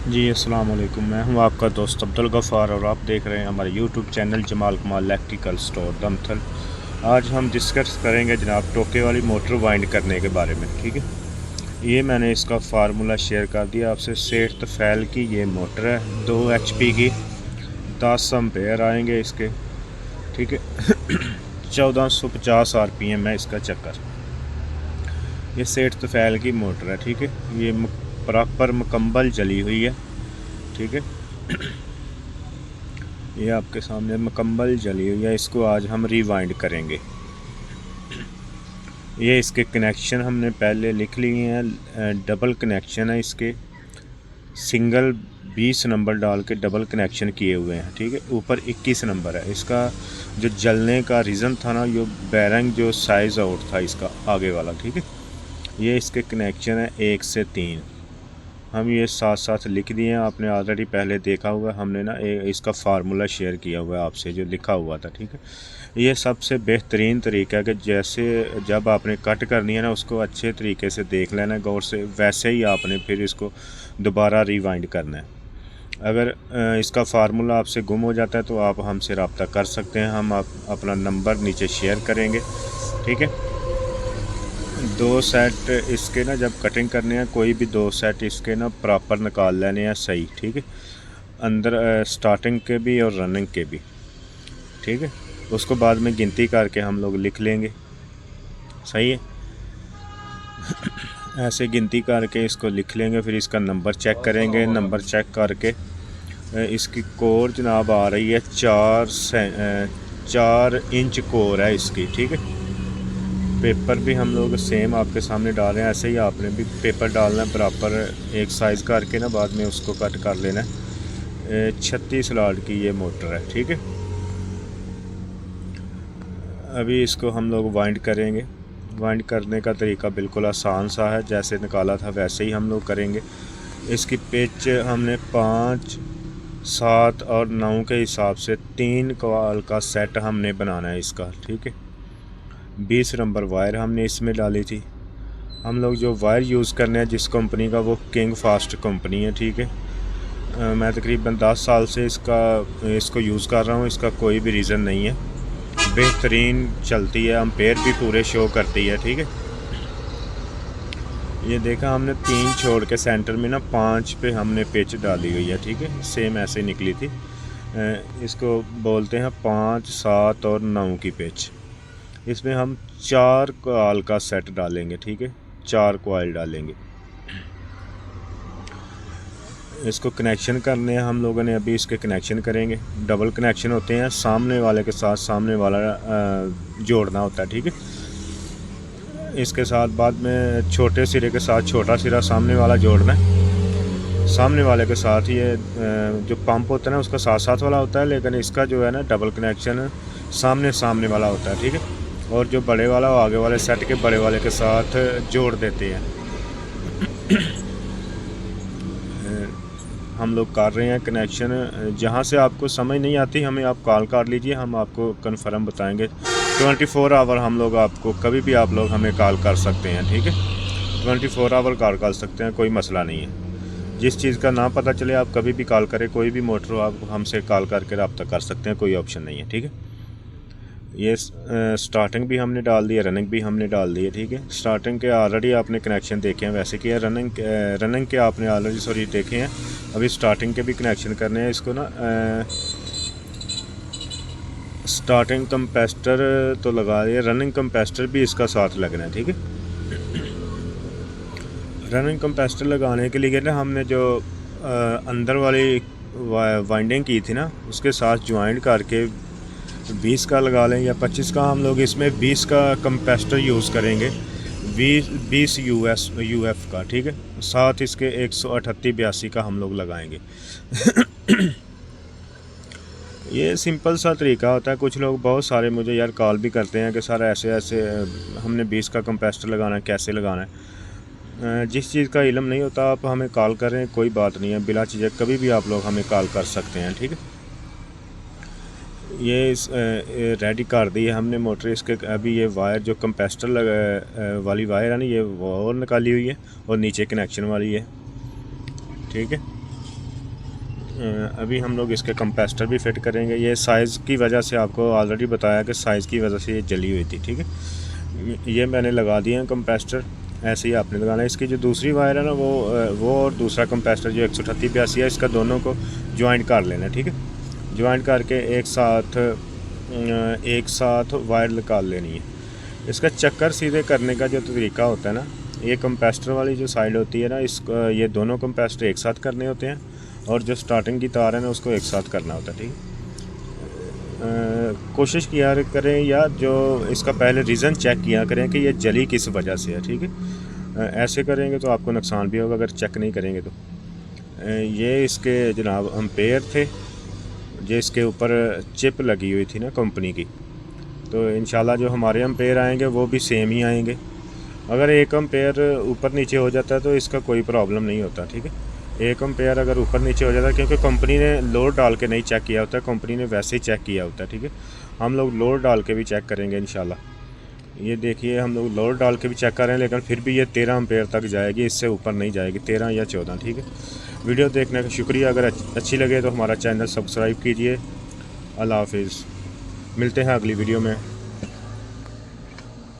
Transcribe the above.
जी अस्सलाम वालेकुम। मैं हूं आपका दोस्त अब्दुल गफ़ार और आप देख रहे हैं हमारे यूट्यूब चैनल जमाल कमाल इलेक्ट्रिकल स्टोर दमथल। आज हम डिस्कस करेंगे जनाब टोके वाली मोटर वाइंड करने के बारे में। ठीक है, ये मैंने इसका फार्मूला शेयर कर दिया आपसे। सेठ तफैल की ये मोटर है, 2 HP की, 10 एम्पेयर आएंगे इसके। ठीक है 1450 RPM है इसका चक्कर। ये सेठ तफैल की मोटर है। ठीक है, ये प्रॉपर मुकम्मल जली हुई है। ठीक है ये आपके सामने मुकम्मल जली हुई है। इसको आज हम रिवाइंड करेंगे। ये इसके कनेक्शन हमने पहले लिख लिए हैं। डबल कनेक्शन है इसके, सिंगल 20 नंबर डाल के डबल कनेक्शन किए हुए हैं। ठीक है, ऊपर 21 नंबर है। इसका जो जलने का रीज़न था ना, ये बैरंग जो साइज़ आउट था इसका आगे वाला। ठीक है, ये इसके कनेक्शन है 1 से 3। हम ये साथ साथ लिख दिए हैं। आपने ऑलरेडी पहले देखा हुआ, हमने ना इसका फार्मूला शेयर किया हुआ है आपसे जो लिखा हुआ था। ठीक है, ये सबसे बेहतरीन तरीका है कि जैसे जब आपने कट करनी है ना, उसको अच्छे तरीके से देख लेना है गौर से, वैसे ही आपने फिर इसको दोबारा रिवाइंड करना है। अगर इसका फार्मूला आपसे गुम हो जाता है तो आप हमसे रब्ता कर सकते हैं। हम अपना नंबर नीचे शेयर करेंगे। ठीक है, 2 सेट इसके ना जब कटिंग करने हैं, कोई भी 2 सेट इसके ना प्रॉपर निकाल लेने हैं सही। ठीक है, अंदर स्टार्टिंग के भी और रनिंग के भी। ठीक है, उसको बाद में गिनती करके हम लोग लिख लेंगे। सही है, ऐसे गिनती करके इसको लिख लेंगे। फिर इसका नंबर चेक करेंगे। नंबर चेक करके इसकी कोर जनाब आ रही है 4 इंच कोर है इसकी। ठीक है, पेपर भी हम लोग सेम आपके सामने डाल रहे हैं। ऐसे ही आपने भी पेपर डालना है बराबर एक साइज़ करके ना, बाद में उसको कट कर लेना है। 36 लाट की ये मोटर है। ठीक है, अभी इसको हम लोग वाइंड करेंगे। वाइंड करने का तरीका बिल्कुल आसान सा है, जैसे निकाला था वैसे ही हम लोग करेंगे। इसकी पिच हमने 5, 7 और 9 के हिसाब से 3 कवाल का सेट हमने बनाना है इसका। ठीक है, 20 नंबर वायर हमने इसमें डाली थी। हम लोग जो वायर यूज़ करने हैं जिस कंपनी का, वो किंग फास्ट कंपनी है। ठीक है, मैं तकरीबन 10 साल से इसको यूज़ कर रहा हूँ। इसका कोई भी रीज़न नहीं है, बेहतरीन चलती है, एम्पेयर भी पूरे शो करती है। ठीक है, ये देखा हमने 3 छोड़ के सेंटर में ना 5 पे हमने पिच डाली हुई है। ठीक है, सेम ऐसे निकली थी। इसको बोलते हैं 5, 7 और 9 की पिच। इसमें हम 4 कॉइल का सेट डालेंगे। ठीक है, 4 कॉइल डालेंगे। इसको कनेक्शन करने हैं हम लोगों ने। अभी इसके कनेक्शन करेंगे। डबल कनेक्शन होते हैं, सामने वाले के साथ सामने वाला जोड़ना होता है। ठीक है, इसके साथ बाद में छोटे सिरे के साथ छोटा सिरा सामने वाला जोड़ना है। सामने वाले के साथ ये जो पंप होता है ना, उसका साथ साथ वाला होता है, लेकिन इसका जो है ना डबल कनेक्शन सामने सामने वाला होता है। ठीक है, और जो बड़े वाला वो आगे वाले सेट के बड़े वाले के साथ जोड़ देते हैं। हम लोग कर रहे हैं कनेक्शन। जहाँ से आपको समझ नहीं आती हमें आप कॉल कर लीजिए, हम आपको कन्फर्म बताएंगे। 24 आवर हम लोग आपको कभी भी आप लोग हमें कॉल कर सकते हैं। ठीक है, 24 आवर कॉल कर सकते हैं, कोई मसला नहीं है। जिस चीज़ का ना पता चले आप कभी भी कॉल करें, कोई भी मोटर हो आप हमसे कॉल करके रब्ता कर सकते हैं, कोई ऑप्शन नहीं है। ठीक है, ये स्टार्टिंग भी हमने डाल दी है, रनिंग भी हमने डाल दी है। ठीक है, स्टार्टिंग के ऑलरेडी आपने कनेक्शन देखे हैं वैसे किया, रनिंग के आपने ऑलरेडी देखे हैं। अभी स्टार्टिंग के भी कनेक्शन करने हैं इसको ना। स्टार्टिंग कंपेस्टर तो लगा दिया, रनिंग कंपेस्टर भी इसका साथ लगना है। ठीक है, रनिंग कंपेस्टर लगाने के लिए ना हमने जो अंदर वाली वाइंडिंग की थी ना, उसके साथ ज्वाइंट करके 20 का लगा लें या 25 का। हम लोग इसमें 20 का कंपेस्टर यूज़ करेंगे, 20 UF का। ठीक है, साथ इसके 138-82 का हम लोग लगाएंगे। ये सिंपल सा तरीका होता है। कुछ लोग बहुत सारे मुझे यार कॉल भी करते हैं कि सर ऐसे ऐसे हमने 20 का कंपेस्टर लगाना है, कैसे लगाना है। जिस चीज़ का इल्म नहीं होता आप हमें कॉल करें, कोई बात नहीं है, बिला चीज़ कभी भी आप लोग हमें कॉल कर सकते हैं। ठीक है, ये रेडी कर दी है हमने मोटर। इसके अभी ये वायर जो कंपेस्टर वाली वायर है ना, ये और निकाली हुई है और नीचे कनेक्शन वाली है। ठीक है, अभी हम लोग इसके कंपेस्टर भी फिट करेंगे। ये साइज़ की वजह से आपको ऑलरेडी बताया कि साइज़ की वजह से ये जली हुई थी, ठीक है। ये मैंने लगा दिए हैं कंपेस्टर, ऐसे ही आपने लगाना है। इसकी जो दूसरी वायर है ना वो और दूसरा कंपेस्टर जो 13882 है, इसका दोनों को ज्वाइंट कर लेना है, ठीक है। ज्वाइंट करके एक साथ वायर निकाल लेनी है। इसका चक्कर सीधे करने का जो तरीका होता है ना, ये कंपेस्टर वाली जो साइड होती है ना, ये दोनों कंपेस्टर एक साथ करने होते हैं, और जो स्टार्टिंग की तार है ना उसको एक साथ करना होता है, ठीक है। कोशिश किया करें या जो इसका पहले रीज़न चेक किया करें कि ये जली किस वजह से है, ठीक है। ऐसे करेंगे तो आपको नुकसान भी होगा अगर चेक नहीं करेंगे तो। ये इसके जनाब एम्पेयर थे, जो इसके ऊपर चिप लगी हुई थी ना कंपनी की, तो इंशाल्लाह जो हमारे एम्पेयर आएंगे वो भी सेम ही आएंगे। अगर 1 एम्पेयर ऊपर नीचे हो जाता है तो इसका कोई प्रॉब्लम नहीं होता, ठीक है। 1 एम्पेयर अगर ऊपर नीचे हो जाता है, क्योंकि कंपनी ने लोड डाल के नहीं चेक किया होता है, कंपनी ने वैसे ही चेक किया होता है, ठीक है। हम लोग लोड डाल के भी चेक करेंगे इंशाल्लाह। ये देखिए हम लोग लोड डाल के भी चेक कर रहे हैं, लेकिन फिर भी ये 13 एम्पेयर तक जाएगी, इससे ऊपर नहीं जाएगी, 13 या 14, ठीक है। वीडियो देखने का शुक्रिया। अगर अच्छी लगे तो हमारा चैनल सब्सक्राइब कीजिए। अल्लाह हाफिज़। मिलते हैं अगली वीडियो में।